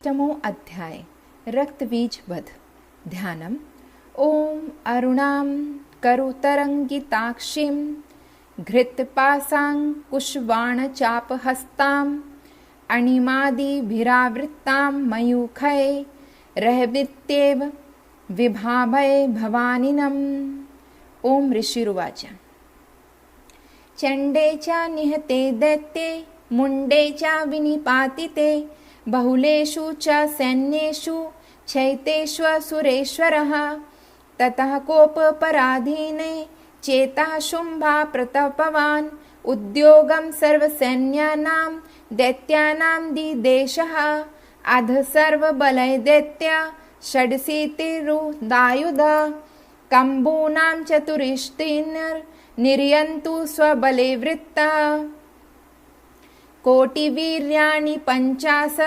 अष्टमो अध्याय रक्तबीज वध। ध्यानम्। ओम अरुणां करुतरंगिताक्षीं घृतपाशाङ्कुशबाणचापहस्ताम् अणिमादिभिरावृत्तां मयूखै रहवित्येव विभावये भवानिनम्। ओम ऋषिरुवाच। चण्डे च निहते दैत्ये मुण्डे च विनिपातिते बहुलेषु च सैन्येषु चैतेष्वसुरेश्वरः ततः कोपपराधीने चेतः शुम्भा प्रतपवान् उद्योगं सर्वसैन्यानां दैत्यानां दिदेशः अध सर्वबलै दैत्य षडशीतिरुदायुध कम्बूनां चतुरिष्टिर्निर्यन्तु स्वबले वृत्ता कोटिवीर्याणि 50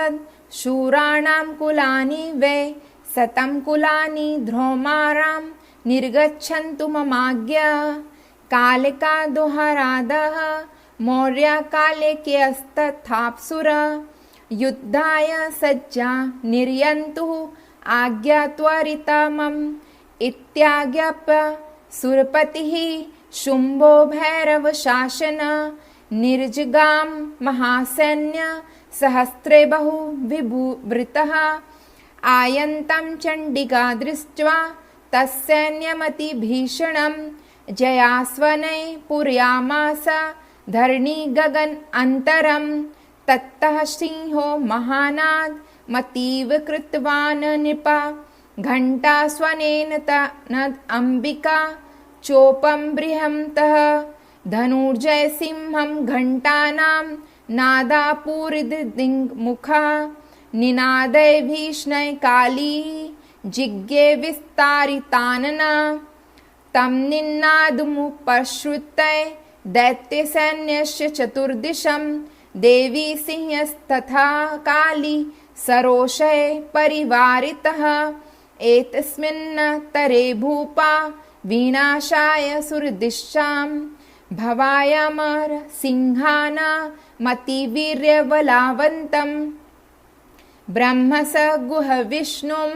शूराणां कुलानि वै 100 कुलानि ध्रोमारां निर्गच्छन्तु ममाज्ञा कालिका दोहरादः मौर्यकालिकेस्तथाप्सुर युद्धाय सज्जा निर्यन्तु आज्ञात्वरितमम् इत्याज्ञाप्य सुरपतिः शुम्भो भैरवशासन निर्जगाम महासैन्य सहस्रे बहु विभूवृतः आयन्तं चण्डिका दृष्ट्वा तत्सैन्यमति भीषणं जयास्वने पूरयामास धरणी गगन अन्तरं ततः सिंहो महानाद मतीव कृतवान् नृपा घण्टास्वनेन तनद अंबिका चोपं बृहन्तः धनुर्जय सिंहं घण्टानां नादापूरिदिङ्मुखा निनादय भीषणय काली जिज्ञे विस्तारितानना तं निनादमुपश्रुत्य दैत्यसैन्यस्य चतुर्दिशं देवी सिंहस्तथा काली सरोषे परिवारितः एतस्मिन्नन्तरे भूपा विनाशाय सुरदिशाम् भवायामर सिंहाना मतिवीर्यबलावन्तं ब्रह्मस गुह विष्णुं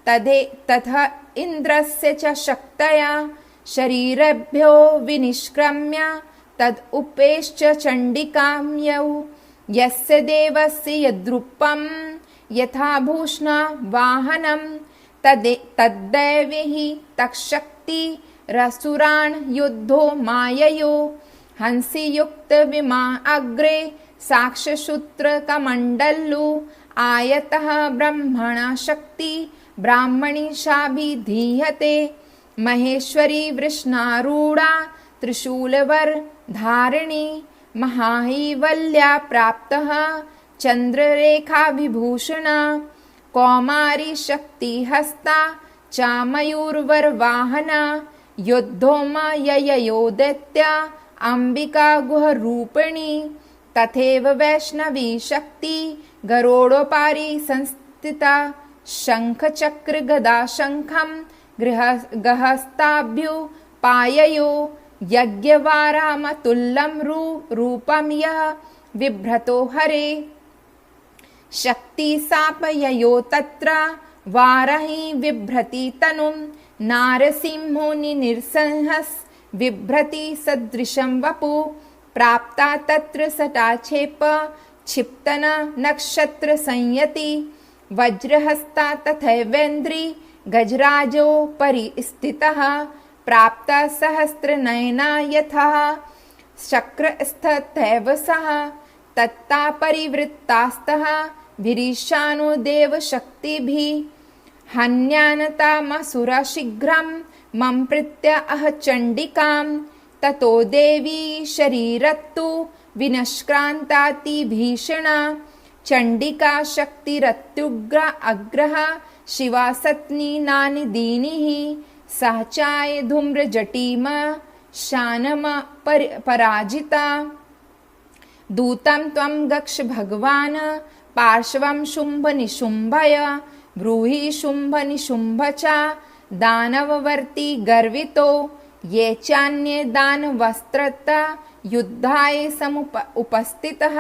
तथा इन्द्रस्य च शक्तया शरीरेभ्यो विनिष्क्रम्य तद उपेश्च चण्डिकां यौ यस्य देवस्य यद्रूपं यथा भूषणा वाहनं तद्दैवी तत्शक्ति रसुरान् युद्धो माययो हंसी युक्त विमा अग्रे साक्षशूत्र कमण्डलु आयतः ब्रह्मणा शक्ति ब्राह्मणी शाभिधीयते महेश्वरी वृषणारूढ़ा त्रिशूलवर धारिणी महाहिवल्या प्राप्तः चंद्ररेखा विभूषणा कौमारी शक्ति हस्ता चामयूरवर वाहना युद्धोमा यययो दैत्या अंबिका गुहरूपिणी तथैव वैष्णवी शक्ति गरुडोपारी संस्थिता शंख चक्र गदा शंखं गहस्ताभ्युपाययो यज्ञवारामतुल्यं रूपं यः बिभ्रतो हरे शक्ति सापययो तत्र वाराही बिभ्रति तनुं नारसिंहो निनिर्संहस बिभ्रति सदृशं वपु प्राप्ता तत्र सटाक्षेप क्षिप्तन नक्षत्र संयति वज्रहस्ता तथैवेन्द्री गजराजो परिस्थितः प्राप्ता सहस्रनयना यथा शक्रस्थतैव सः तत्ता परिवृत्तास्तः विरीशानो देवशक्तिभिः हन्यानतामसुरा शीघ्रं मम प्रत्य अह चण्डिकां ततो देवी शरीरत्तु विनष्क्रान्ताति भीषणा चण्डिका शक्तिरत्युग्र अग्रह शिवा सत्नी नानिदीनिः सहचाय धूम्रजटिम शानम पराजिता दूतं त्वं गक्ष भगवान् पार्श्वं शुम्भ निशुम्भय ब्रूहि शुम्भ निशुम्भ च दानववर्ती गर्वितो ये चान्ये दानवस्त्रता युद्धाय उपस्थितः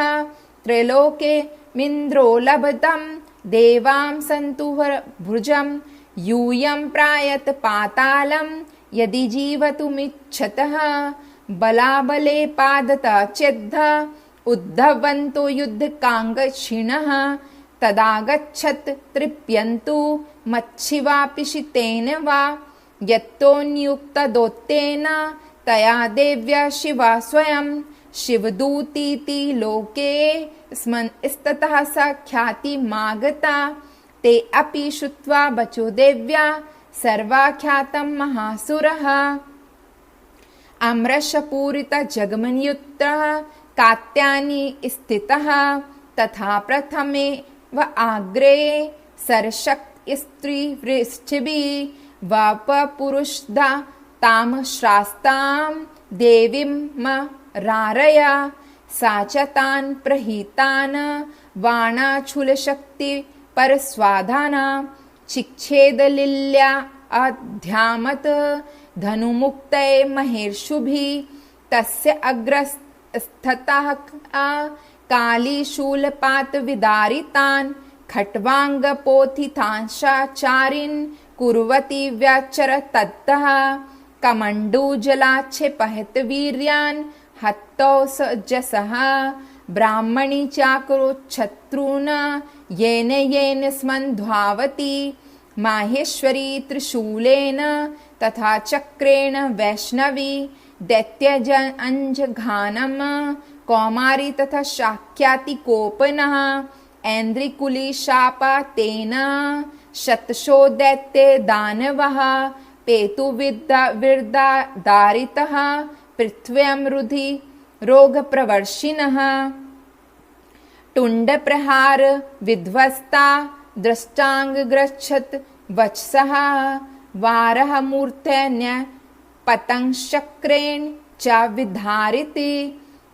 त्रैलोके मिन्द्रो लब्धं देवां सन्तु भुजं यूयं प्रायत पातालं यदि जीवतुमिच्छतः बलाबले पादत चेद्ध उद्धवन्तो युद्धकाङ्क्षिणः तदागच्छत् तृप्यन्तु मच्छिवापि शितेन वा यत्तोऽन्युक्तदोत्तेन तया देव्या शिवा स्वयं शिवदूतीति लोके स्ततः सा ख्यातिमागता ते अपि श्रुत्वा वचो देव्या सर्वाख्यातं महासुरः आम्रशपूरितजगमनयुक्तः कात्यायनी स्थितः तथा प्रथमे व आग्रे सरशक्तिस्त्रीवृष्टिभिः वपपुरुषदा तां श्रास्तां देवीमरारय सा च तान् प्रहीतान् बाणाचूलशक्तिपरस्वाधाना चिच्छेदलील्या अध्यामत धनुमुक्तये महेर्षुभिः तस्य अग्रस्थतः कालीशूलपातविदारितान् खट्वाङ्गपोथितांश्चारिन् कुर्वती व्याचरतः कमण्डूजलाच्छेपहत वीर्यान् हतौ सजसः ब्राह्मणी चाक्रोच्छत्रून् येन स्मन्ध्वावती माहेश्वरी त्रिशूलेन तथा चक्रेण वैष्णवी दैत्यजञ्जघानं कौमारी तथा शाक्यातिकोपनः ऐन्द्रिकुलीशापातेन शतशो दैत्ये दानवः पेतुविदारितः पृथ्व्यामरुधि रोगप्रवर्षिणः टुण्डप्रहार विध्वस्ता दृष्टाङ्गच्छत् वचसः वारः मूर्धन्य पतंगश्चक्रेण च विधारिति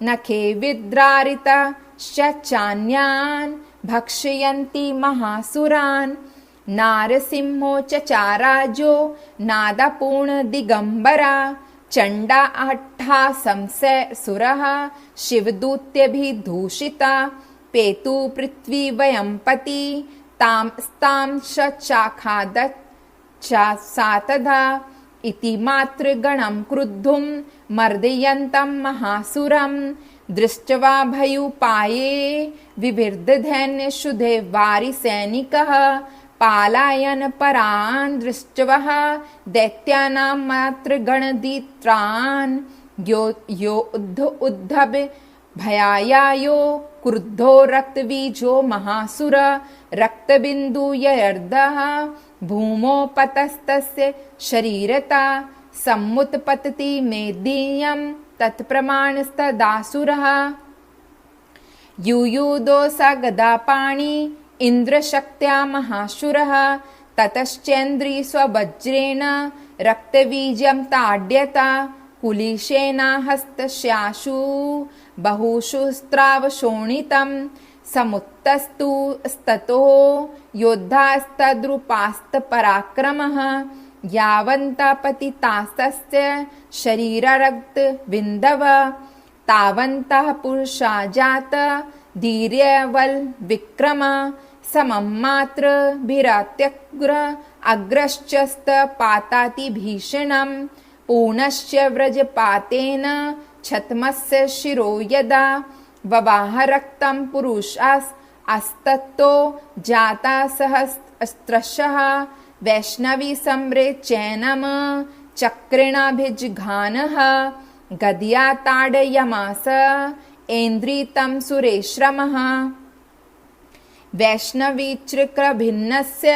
नखे विद्रारितश्चान्यान् भक्षयन्ति महासुरान् नारसिंहो चचाराजो नादपूर्णदिगम्बरा चण्डा अट्ठासंसुरः शिवदूत्यभिदूषिता पेतु पृथ्वी वयंपति तां चाखादच्चासातधा इति मातृगणं क्रुद्धुं मर्दयन्तं महासुरं दृष्ट्वा भयूपाये विविर्दधन्यशुधे वारिसैनिकः पालायन परान् दृष्ट्वा दैत्यानां मातृगणदित्रान् उद्धव भयायायो क्रुद्धो रक्तबीजो महासुर रक्तबिन्दुयर्दः भूमोपतस्तस्य शरीरता सम्मुत्पतति मेदिन्यं तत्प्रमाणस्तदासुरः युयुधो स गदापाणि इन्द्रशक्त्या महाशुरः ततश्चेन्द्री स्ववज्रेण रक्तबीजं ताड्यता कुलिशेना हस्तस्याशु बहुषु स्त्रावशोणितं समुत्तस्तु स्ततो योद्धास्तद्रुपास्तपराक्रमः यावन्तः पतितास्तस्य शरीररक्तबिन्दव तावन्तः पुरुषा जात धीर्यवल्विक्रम समं मात्रभिरात्यग्र अग्रश्चस्तपाताति भीषणं पूर्णश्च व्रजपातेन छद्मस्य शिरो यदा ववाह रक्तं पुरुषास्ततो जाता सहस्रशः वैष्णवी सम्रे चैनम चक्रेणाभिजघानः गद्या ताडयमास ऐन्द्रितं सुरेश्रमः वैष्णवीचक्रभिन्नस्य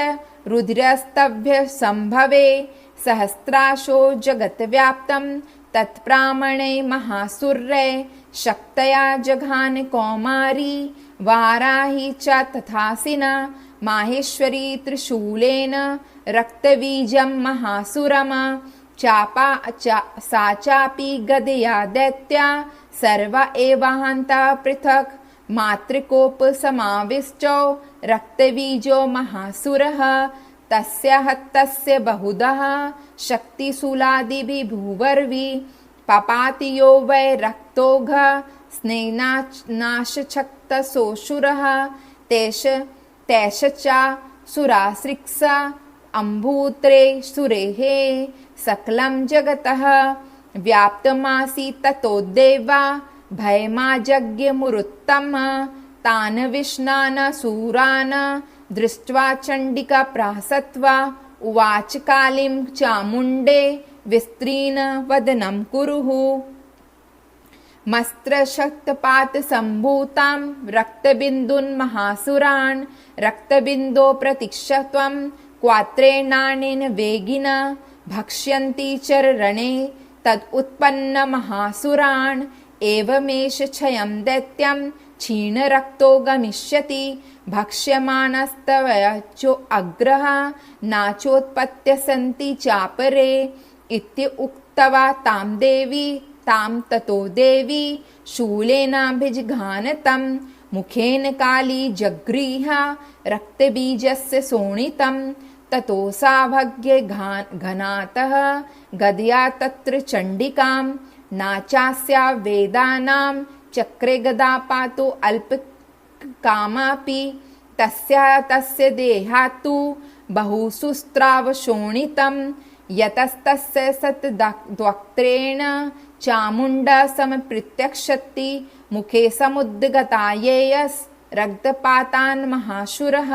रुधिरस्तभ्य सम्भवे सहस्राशो जगत्व्याप्तं तत्प्रामणे महासुर्ये शक्तया जघान कौमारी वाराही च तथासिना माहेश्वरी त्रिशूलेन रक्तबीजं महासुरम सा चापि गदया दैत्या सर्व एवान्ता पृथक् मातृकोपसमाविष्टो रक्तबीजो महासुरः तस्य हतस्य बहुधः शक्तिशूलादिभिः भूवर्वि पपातियो वै रक्तोघ स्नेनाशक्तसोऽसुरः तैशचा सुरासृक्सा अम्भूत्रे सुरेः सकलं जगतः व्याप्तमासीत् ततो देवा भयमाजज्ञमुरुत्तम तान् विष्णान् सूरान् दृष्ट्वा चण्डिका प्राहसत्वा उवाच कालीं चामुण्डे विस्तीर्ण वदनं कुरुः मस्त्रशक्तपात सम्भूतां रक्तबिन्दून् महासुरान् रक्तबिन्दो प्रतीक्षत्वं क्वात्रेणानेन वेगिन भक्ष्यन्ति चररणे तदुत्पन्न महासुरान् एवमेष क्षयं दैत्यं क्षीणरक्तो गमिष्यति भक्ष्यमाणस्तवचो अग्रः नाचोत्पत्य सन्ति चापरे इत्युक्त्वा तां देवी तां ततो देवी शूलेनाभिजघानतं मुखेन काली जगृह रक्तबीजस्य शोणितं ततो सा भग्ये घनातः गदया तत्र चण्डिकां नाचास्या वेदानां चक्रे गदा पातु अल्पकामापि तस्य देहात्तु बहुशुस्त्रावशोणितं यतस्तस्य सतद्वक्त्रेण चामुण्डा समप्रत्यक्षति मुखे समुद्गतायेयस् रक्तपातान् महाशुरः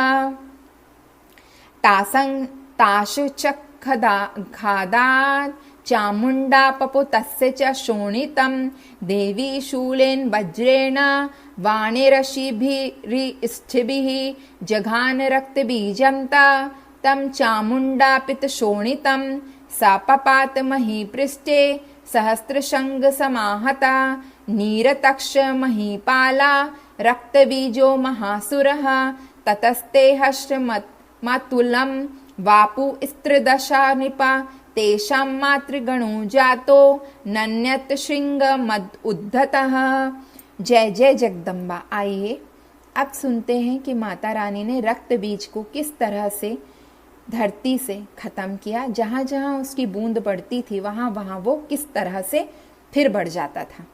ताशुचखादात् चामुण्डा पपुतस्य च शोणितं देवी शूलेन वज्रेण वाणिरशिभिरिष्ठिभिः जघान रक्तबीजं तं चामुण्डापितशोणितं सा पपात महीपृष्ठे सहस्रशङ्गसमाहता नीरतक्ष महीपाला रक्तबीजो महासुरः ततस्ते हर्षमातुलं वापु स्त्रिदशा नृपा तेषां मातृगणो जातो नन्यत श्रृंगमद उद्धतः। जय जय जगदम्बा। आइए अब सुनते हैं कि माता रानी ने रक्त बीज को किस तरह से धरती से खत्म किया। जहां जहां उसकी बूंद पड़ती थी वहां वहां वो किस तरह से फिर बढ़ जाता था।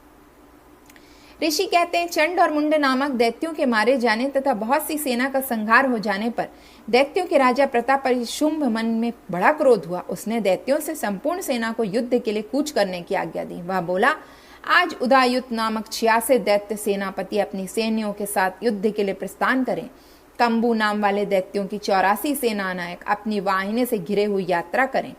ऋषि कहते हैं, चंड और मुंड नामक दैत्यों के मारे जाने तथा बहुत सी सेना का संहार हो जाने पर दैत्यों के राजा प्रतापी शुंभ मन में बड़ा क्रोध हुआ। उसने दैत्यों से संपूर्ण सेना को युद्ध के लिए कूच करने की आज्ञा दी। वह बोला, आज उदययुत नामक 86 दैत्य सेनापति अपनी सैन्यों के साथ युद्ध के लिए प्रस्थान करें। कंबू नाम वाले दैत्यों की 84 सेना नायक अपनी वाहिनी से घिरे हुई यात्रा करें।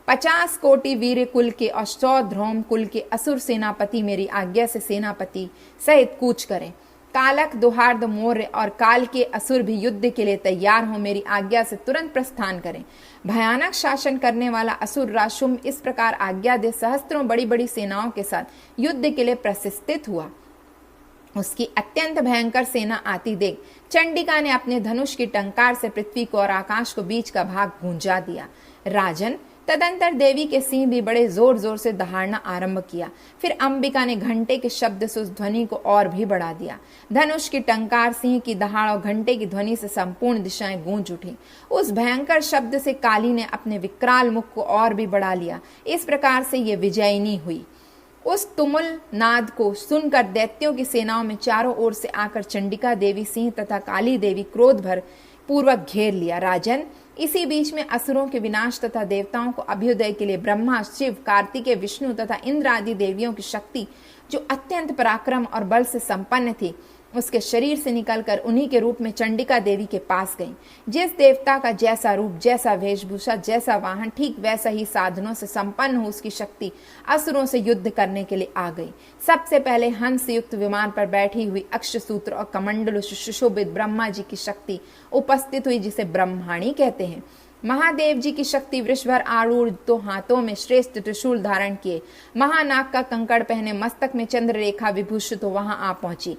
50 कोटि वीर कुल के और 100 ध्रोम कुल के असुर सेनापति मेरी आज्ञा से सेनापति सहित कूच करें। कालक, दुहार्द, मौर्य और काल के असुर भी युद्ध के लिए तैयार हो मेरी आज्ञा से तुरंत प्रस्थान करें। भयानक शासन करने वाला असुर राज शुंभ इस प्रकार आज्ञा दे सहस्त्रों बड़ी बड़ी सेनाओं के साथ युद्ध के लिए प्रस्थित हुआ। उसकी अत्यंत भयंकर सेना आती देख चंडिका ने अपने धनुष की टंकार से पृथ्वी को और आकाश को बीच का भाग गूंजा दिया। राजन, तदंतर देवी के सिंह भी बड़े जोर जोर से दहाड़ना आरंभ किया। फिर अंबिका ने घंटे के शब्द से उस ध्वनि को और भी बढ़ा दिया। धनुष की टंकार, सिंह की दहाड़ और घंटे की ध्वनि से संपूर्ण दिशाएं गूंज उठी। उस भयंकर शब्द से काली ने अपने विकराल मुख को और भी बढ़ा लिया। इस प्रकार से ये विजयिनी हुई। उस तुमुल नाद को सुनकर दैत्यों की सेनाओं में चारों ओर से आकर चंडिका देवी, सिंह तथा काली देवी क्रोध भर पूर्वक घेर लिया। राजन, इसी बीच में असुरों के विनाश तथा देवताओं को अभ्युदय के लिए ब्रह्मा, शिव, कार्तिकेय, विष्णु तथा इंद्र आदि देवियों की शक्ति, जो अत्यंत पराक्रम और बल से संपन्न थी, उसके शरीर से निकलकर उन्हीं के रूप में चंडिका देवी के पास गई। जिस देवता का जैसा रूप, जैसा वेशभूषा, जैसा वाहन, ठीक वैसा ही साधनों से संपन्न हो उसकी शक्ति असुरों से युद्ध करने के लिए आ गई। सबसे पहले हंस युक्त विमान पर बैठी हुई अक्षसूत्र और कमंडल सुशोभित ब्रह्मा जी की शक्ति उपस्थित हुई, जिसे ब्रह्माणी कहते हैं। महादेव जी की शक्ति वृषभर आरूढ़, तो हाथों में श्रेष्ठ त्रिशूल धारण किए, महानाग का कंकड़ पहने, मस्तक में चंद्र रेखा विभूषित, तो वहां आ पहुंची।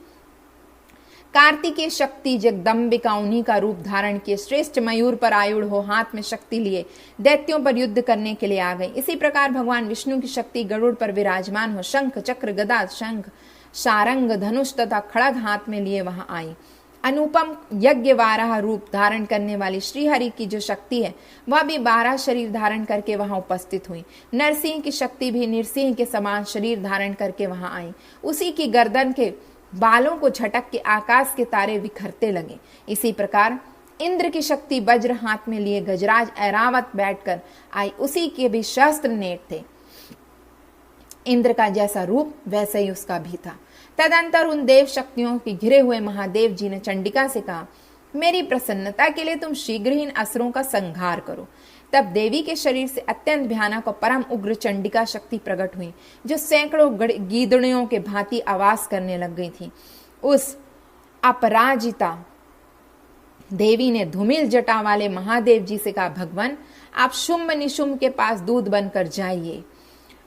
कार्तिकेय शक्ति जगदम्बिका उन्हीं का रूप धारण किए श्रेष्ठ मयूर पर आयूढ़ हो, हाथ में शक्ति लिए दैत्यों पर युद्ध करने के लिए आ गई। इसी प्रकार भगवान विष्णु की शक्ति गरुड़ पर विराजमान हो, शंख, चक्र, गदा, शंख, सारंग, धनुष तथा खड़ग हाथ में लिए वहां आई। अनुपम यज्ञ वाराह रूप धारण करने वाली श्रीहरि की जो शक्ति है, वह भी 12 शरीर धारण करके वहां उपस्थित हुई। नरसिंह की शक्ति भी नरसिंह के समान शरीर धारण करके वहां आई। उसी की गर्दन के बालों को झटक के आकाश के तारे बिखरते लगे। इसी प्रकार इंद्र की शक्ति वज्र हाथ में लिए गजराज ऐरावत बैठकर आई, उसी के भी शस्त्र नेट थे। इंद्र का जैसा रूप वैसा ही उसका भी था। तदंतर उन देव शक्तियों के घिरे हुए महादेव जी ने चंडिका से कहा, मेरी प्रसन्नता के लिए तुम शीघ्र ही इन असुरों का संहार करो। तब देवी के शरीर से अत्यंत भयानक और परम उग्र चंडिका शक्ति प्रकट हुई, जो सैकड़ों गीदड़ियों के भांति आवाज करने लग गई थी। उस अपराजिता देवी ने धूमिल जटा वाले महादेव जी से कहा, भगवान आप शुंभ निशुंभ के पास दूध बनकर जाइए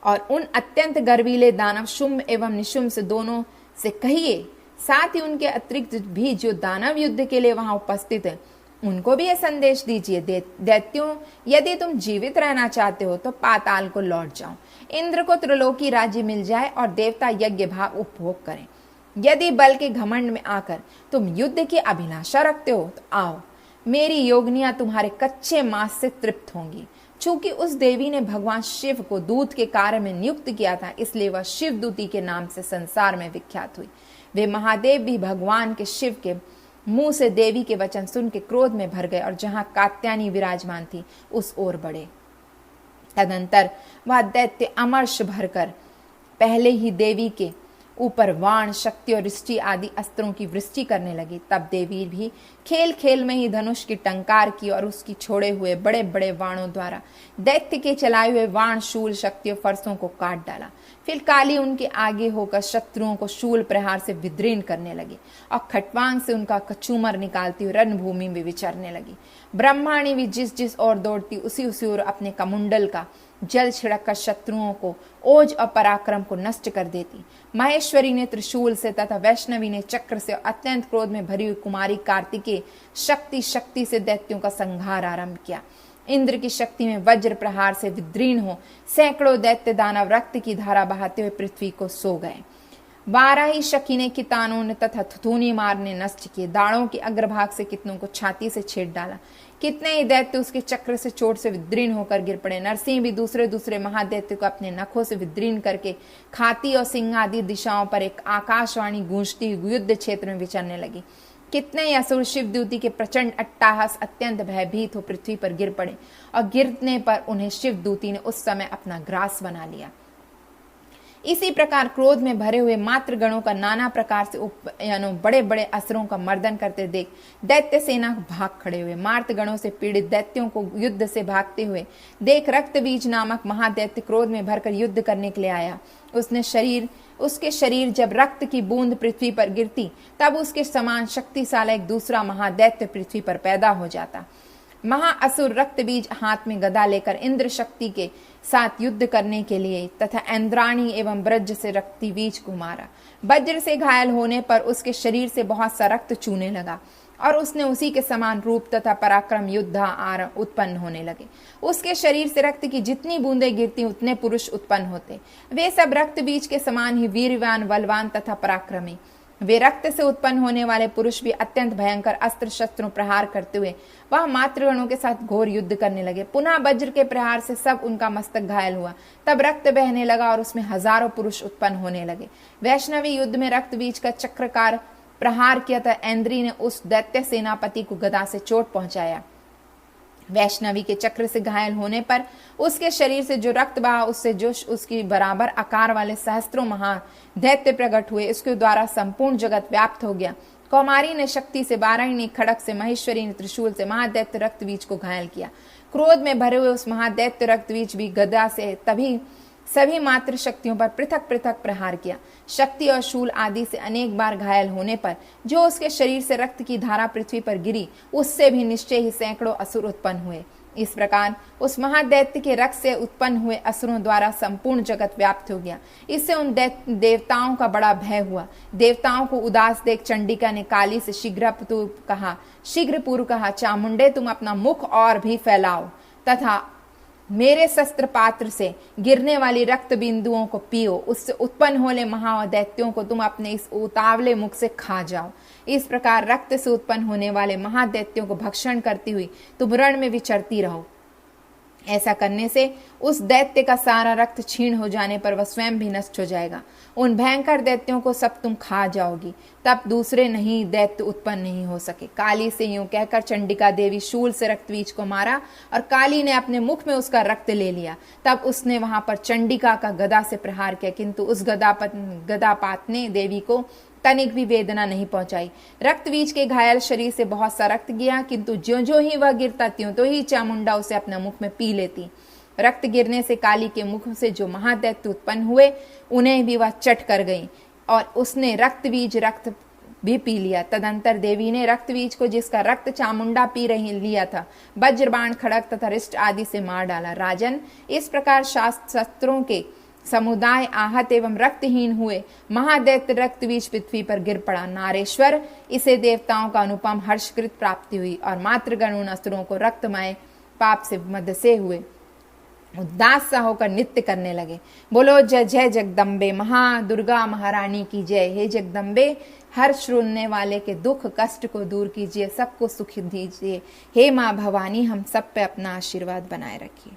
और उन अत्यंत गर्वीले दानव शुंभ एवं निशुंभ से दोनों से कहिए, साथ ही उनके अतिरिक्त भी जो दानव युद्ध के लिए वहां उपस्थित है उनको भी यह संदेश दीजिए, दैत्यों यदि तुम जीवित रहना चाहते हो तो पाताल को लौट जाओ, इंद्र को त्रिलोकी राज्य मिल जाए और देवता यज्ञ भाग उपभोग करें। यदि बल के घमंड में आकर तुम युद्ध की अभिलाषा रखते हो तो आओ, मेरी योगनियां तुम्हारे कच्चे मांस से तृप्त होंगी। चूंकि उस देवी ने भगवान शिव को दूत के कार्य में नियुक्त किया था, इसलिए वह शिवदूती के नाम से संसार में विख्यात हुई। वे महादेव भी भगवान के शिव के मुंह से देवी के वचन सुन के क्रोध में भर गए और जहां कात्यायनी विराजमान थी उस ओर बढ़े। तदंतर वह दैत्य अमर्ष भरकर पहले ही देवी के ऊपर वाण, शक्ति और रिष्टि आदि अस्त्रों की वृष्टि करने लगी। तब देवी भी खेल खेल में ही धनुष की टंकार की और उसकी छोड़े हुए बड़े बड़े वाणों द्वारा दैत्य के चलाए हुए वाण, शूल, शक्ति और फरसों को काट डाला। फिर काली उनके आगे होकर शत्रुओं को शूल प्रहार से विद्रीन करने लगी और खटवांग से उनका कचूमर निकालती हुई रणभूमि में विचरने लगी। ब्रह्माणी भी जिस जिस ओर दौड़ती उसी ओर अपने कमुंडल का जल छिड़क कर शत्रुओं को ओज और पराक्रम को नष्ट कर देती। महेश्वरी ने त्रिशूल से तथा वैष्णवी ने चक्र से अत्यंत क्रोध में भरी हुई कुमारी कार्तिकेय शक्ति से दैत्यों का संहार आरंभ किया। इंद्र की शक्ति में वज्र प्रहार से विद्रीन हो सैकड़ों दैत्य दानव रक्त की धारा बहाते हुए पृथ्वी को सो गए। 12 ही शकीने कितानों ने तथा थुथुनी मार ने नष्ट किए। दाड़ों के अग्रभाग से कितनों को छाती से छेद डाला। कितने ही दैत्य उसके चक्र से चोट से विद्रीन होकर गिर पड़े। नरसिंह भी दूसरे महादैत्य को अपने नखों से विद्रीन करके खाती और सिंह आदि दिशाओं पर एक आकाशवाणी गूंजती हुई युद्ध क्षेत्र में विचरने लगी। कितने ही असुर शिवदूती के प्रचंड अट्टाहस अत्यंत भयभीत हो पृथ्वी पर गिर पड़े और गिरने पर उन्हें शिवदूती ने उस समय अपना ग्रास बना लिया। इसी प्रकार क्रोध में भरे हुए मात्र गणों का नाना प्रकार से बड़े बड़े असुरों का मर्दन करते देख दैत्य सेना भाग खड़े हुए। मार्त गणों से पीड़ित दैत्यों को युद्ध से भागते हुए देख रक्तबीज नामक महादैत्य क्रोध में भरकर युद्ध करने के लिए आया। उसके शरीर जब रक्त की बूंद पृथ्वी पर गिरती तब उसके समान शक्तिशाली एक दूसरा महादैत्य पृथ्वी पर पैदा हो जाता। महाअसुर रक्तबीज हाथ में गदा लेकर इंद्र शक्ति के साथ युद्ध करने के लिए तथा इंद्राणी एवं ब्रज से रक्तबीज को मारा। वज्र से घायल होने पर उसके शरीर से बहुत सा रक्त चूने लगा और उसने उसी के समान रूप तथा पराक्रम युद्ध उत्पन्न होने लगे। उसके शरीर से रक्त की जितनी बूंदें गिरती उतने पुरुष उत्पन्न होते। वे सब रक्त बीज के समान ही वीरवान, बलवान तथा पराक्रमी। वे रक्त से उत्पन्न होने वाले पुरुष भी अत्यंत भयंकर अस्त्र शस्त्रों प्रहार करते हुए वह मातृगणों के साथ घोर युद्ध करने लगे। पुनः वज्र के प्रहार से सब उनका मस्तक घायल हुआ। तब रक्त बहने लगा और उसमें हजारों पुरुष उत्पन्न होने लगे। वैष्णवी युद्ध में रक्त बीज का चक्रकार प्रहार किया था। ऐन्द्री ने उस दैत्य सेनापति को गदा से चोट पहुंचाया। वैष्णवी के चक्र से घायल होने पर उसके शरीर से जो रक्त बहा उससे जो उसकी बराबर आकार वाले सहस्त्रों महादैत्य प्रकट हुए। इसके द्वारा संपूर्ण जगत व्याप्त हो गया। कौमारी ने शक्ति से, बाराही ने खड़क से, महेश्वरी ने त्रिशूल से महादैत्य रक्तबीज को घायल किया। क्रोध में भरे हुए उस महादैत्य रक्तबीज भी गदा से तभी सभी मात्र शक्तियों पर पृथक पृथक प्रहार किया। शक्ति और शूल आदि से अनेक बार घायल होने पर जो उसके शरीर से रक्त की धारा पृथ्वी पर गिरी उससे भी निश्चय ही सैकड़ों असुर उत्पन्न हुए। इस प्रकार उस महादैत्य के रक्त से उत्पन्न हुए असुरों द्वारा संपूर्ण जगत व्याप्त हो गया। इससे उन देवताओं का बड़ा भय हुआ। देवताओं को उदास देख चंडिका ने काली से शीघ्र पूर्व कहा, चामुंडे तुम अपना मुख और भी फैलाओ तथा मेरे शस्त्र पात्र से गिरने वाली रक्त बिंदुओं को पियो। उससे उत्पन्न होने महादैत्यों को तुम अपने इस उतावले मुख से खा जाओ। इस प्रकार रक्त से उत्पन्न होने वाले महादैत्यों को भक्षण करती हुई तुम रण में विचरती रहो। ऐसा करने से उस दैत्य का सारा रक्त क्षीण हो जाने पर वह स्वयं भी नष्ट हो जाएगा। उन भयंकर दैत्यों को सब तुम खा जाओगी। तब दूसरे नहीं दैत्य उत्पन्न नहीं हो सके। काली से यूं कहकर चंडिका देवी शूल से रक्तबीज को मारा और काली ने अपने मुख में उसका रक्त ले लिया। तब उसने वहां पर चंडिका का गदा से प्रहार किया, किंतु उस गदापात ने देवी को तनिक भी वेदना नहीं पहुंचाई। रक्तबीज के घायल शरीर से बहुत सा रक्त गया, किंतु ज्यों ज्यों ही वह गिरता त्यों तो ही चामुंडा उसे अपने मुख में पी लेती। रक्त गिरने से काली के मुख से जो महादैत्य उत्पन्न हुए उन्हें भी वह चट कर गई और उसने रक्त भी पी लिया। तदंतर देवी ने रक्तबीज को, जिसका रक्त चामुंडा पी रही लिया था, वज्रबाण, खड़ग तथा रिष्ट आदि से मार डाला। राजन, इस प्रकार शस्त्रों के समुदाय आहत एवं रक्तहीन हुए। महादैत्य रक्तबीज पृथ्वी पर गिर पड़ा। नारेश्वर, इसे देवताओं का अनुपम हर्षकृत प्राप्ति हुई और मातृगण उन असुरों को रक्तमय पाप से मद से हुए उदास सा होकर नृत्य करने लगे। बोलो जय जय जगदम्बे, महादुर्गा महारानी की जय। हे जगदम्बे, हर सुनने वाले के दुख कष्ट को दूर कीजिए, सबको सुख दीजिए। हे माँ भवानी, हम सब पे अपना आशीर्वाद बनाए रखिए।